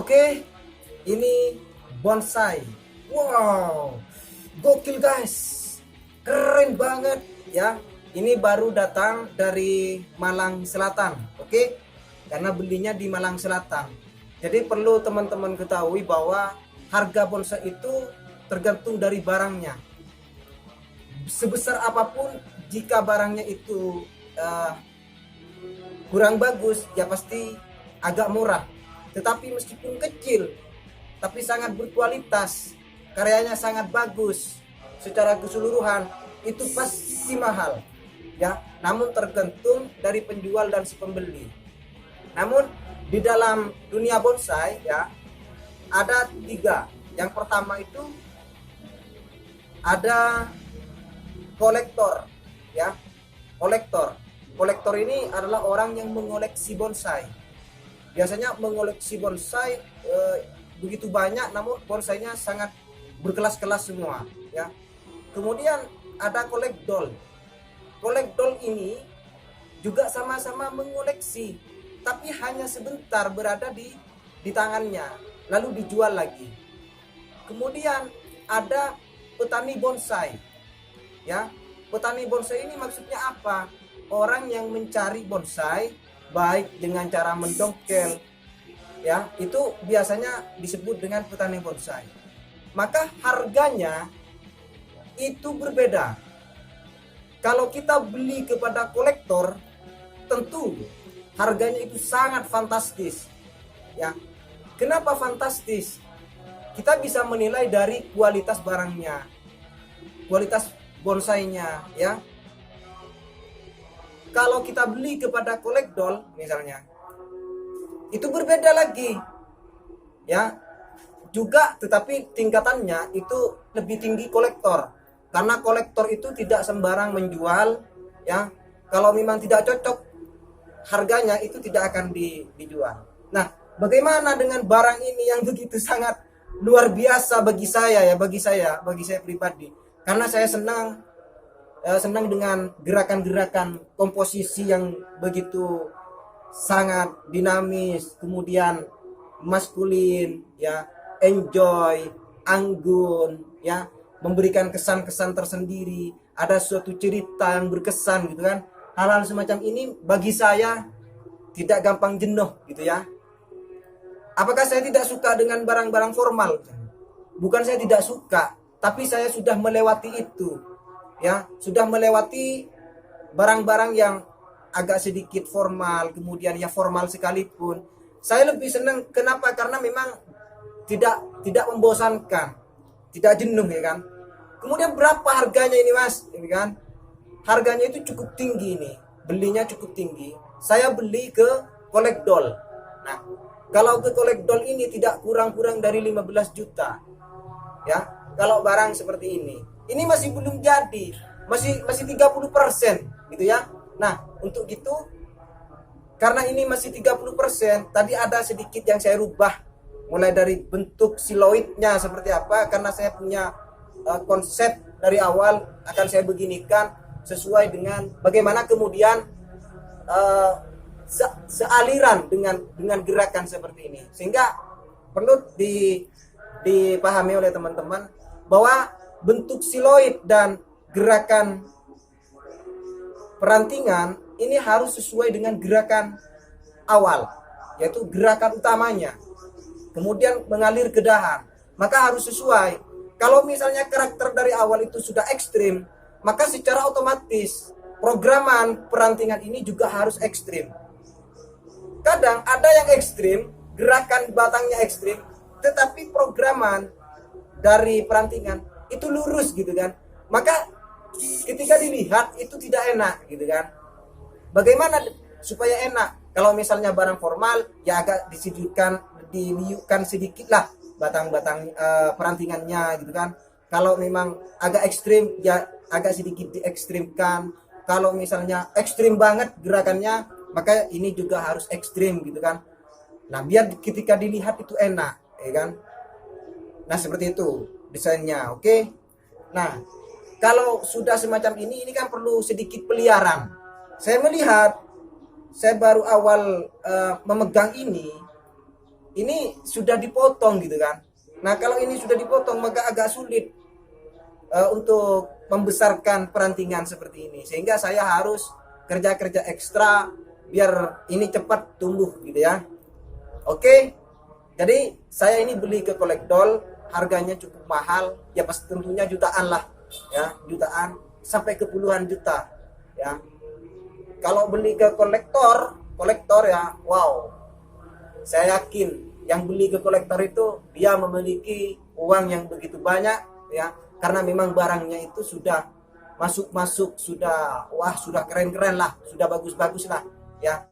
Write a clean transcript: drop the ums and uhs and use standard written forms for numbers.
Oke, ini bonsai. Wow, gokil guys, keren banget ya. Ini baru datang dari Malang Selatan, oke? Karena belinya di Malang Selatan. Jadi perlu teman-teman ketahui bahwa harga bonsai itu tergantung dari barangnya. Sebesar apapun, jika barangnya itu kurang bagus, ya pasti agak murah. Tetapi meskipun kecil, tapi sangat berkualitas, karyanya sangat bagus, secara keseluruhan itu pasti mahal, ya. Namun tergantung dari penjual dan si pembeli. Namun di dalam dunia bonsai, ya, ada tiga. Yang pertama itu ada kolektor, ya. Kolektor ini adalah orang yang mengoleksi bonsai. Biasanya mengoleksi bonsai begitu banyak, namun bonsainya sangat berkelas-kelas semua, ya. Kemudian ada kolekdol. Kolekdol ini juga sama-sama mengoleksi, tapi hanya sebentar berada di tangannya, lalu dijual lagi. Kemudian ada petani bonsai, ya. Petani bonsai ini maksudnya apa? Orang yang mencari bonsai baik dengan cara mendongkel, ya, itu biasanya disebut dengan petani bonsai. Maka harganya itu berbeda. Kalau kita beli kepada kolektor, tentu harganya itu sangat fantastis, ya. Kenapa fantastis? Kita bisa menilai dari kualitas barangnya, kualitas bonsainya, ya. Kalau kita beli kepada kolektor misalnya, itu berbeda lagi, ya. Juga tetapi tingkatannya itu lebih tinggi kolektor, karena kolektor itu tidak sembarang menjual, ya. Kalau memang tidak cocok harganya, itu tidak akan dijual. Nah, bagaimana dengan barang ini yang begitu sangat luar biasa bagi saya, ya, bagi saya pribadi, karena saya senang dengan gerakan-gerakan komposisi yang begitu sangat dinamis, kemudian maskulin, ya, enjoy, anggun, ya, memberikan kesan-kesan tersendiri, ada suatu cerita yang berkesan gitu kan. Hal-hal semacam ini bagi saya tidak gampang jenuh gitu, ya. Apakah saya tidak suka dengan barang-barang formal? Bukan saya tidak suka, tapi saya sudah melewati itu, ya, sudah melewati barang-barang yang agak sedikit formal, kemudian ya formal sekalipun. Saya lebih senang, kenapa? Karena memang tidak membosankan, tidak jenuh, ya kan. Kemudian berapa harganya ini, Mas? Ini kan harganya itu cukup tinggi nih, belinya cukup tinggi. Saya beli ke kolekdol. Nah, kalau ke kolekdol ini tidak kurang-kurang dari 15 juta. Ya, kalau barang seperti ini masih belum jadi, masih 30% gitu, ya. Nah, untuk itu, karena ini masih 30%, tadi ada sedikit yang saya rubah, mulai dari bentuk siloidnya seperti apa, karena saya punya konsep dari awal akan saya beginikan sesuai dengan bagaimana kemudian sealiran dengan gerakan seperti ini, sehingga perlu dipahami oleh teman-teman bahwa bentuk siloid dan gerakan perantingan ini harus sesuai dengan gerakan awal, yaitu gerakan utamanya, kemudian mengalir ke dahan, maka harus sesuai. Kalau misalnya karakter dari awal itu sudah ekstrim, maka secara otomatis programan perantingan ini juga harus ekstrim. Kadang ada yang ekstrim, gerakan batangnya ekstrim, tetapi programan dari perantingan itu lurus gitu kan. Maka ketika dilihat itu tidak enak gitu kan. Bagaimana supaya enak? Kalau misalnya barang formal, ya agak diliukkan sedikit lah batang-batang perantingannya gitu kan. Kalau memang agak ekstrim, ya agak sedikit diekstrimkan. Kalau misalnya ekstrim banget gerakannya, maka ini juga harus ekstrim gitu kan. Nah, biar ketika dilihat itu enak, ya kan. Nah, seperti itu desainnya, oke. Nah, kalau sudah semacam ini kan perlu sedikit peliharaan. Saya melihat, saya baru awal memegang ini, ini sudah dipotong gitu kan. Nah kalau ini sudah dipotong maka agak sulit untuk membesarkan perantingan seperti ini, sehingga saya harus kerja-kerja ekstra biar ini cepat tumbuh gitu ya. Oke, jadi saya ini beli ke Collectdoll, harganya cukup mahal, ya pasti tentunya jutaan lah, ya jutaan sampai ke puluhan juta, ya. Kalau beli ke kolektor ya, wow, saya yakin yang beli ke kolektor itu dia memiliki uang yang begitu banyak, ya, karena memang barangnya itu sudah masuk sudah, wah sudah keren-keren lah, sudah bagus-bagus lah, ya.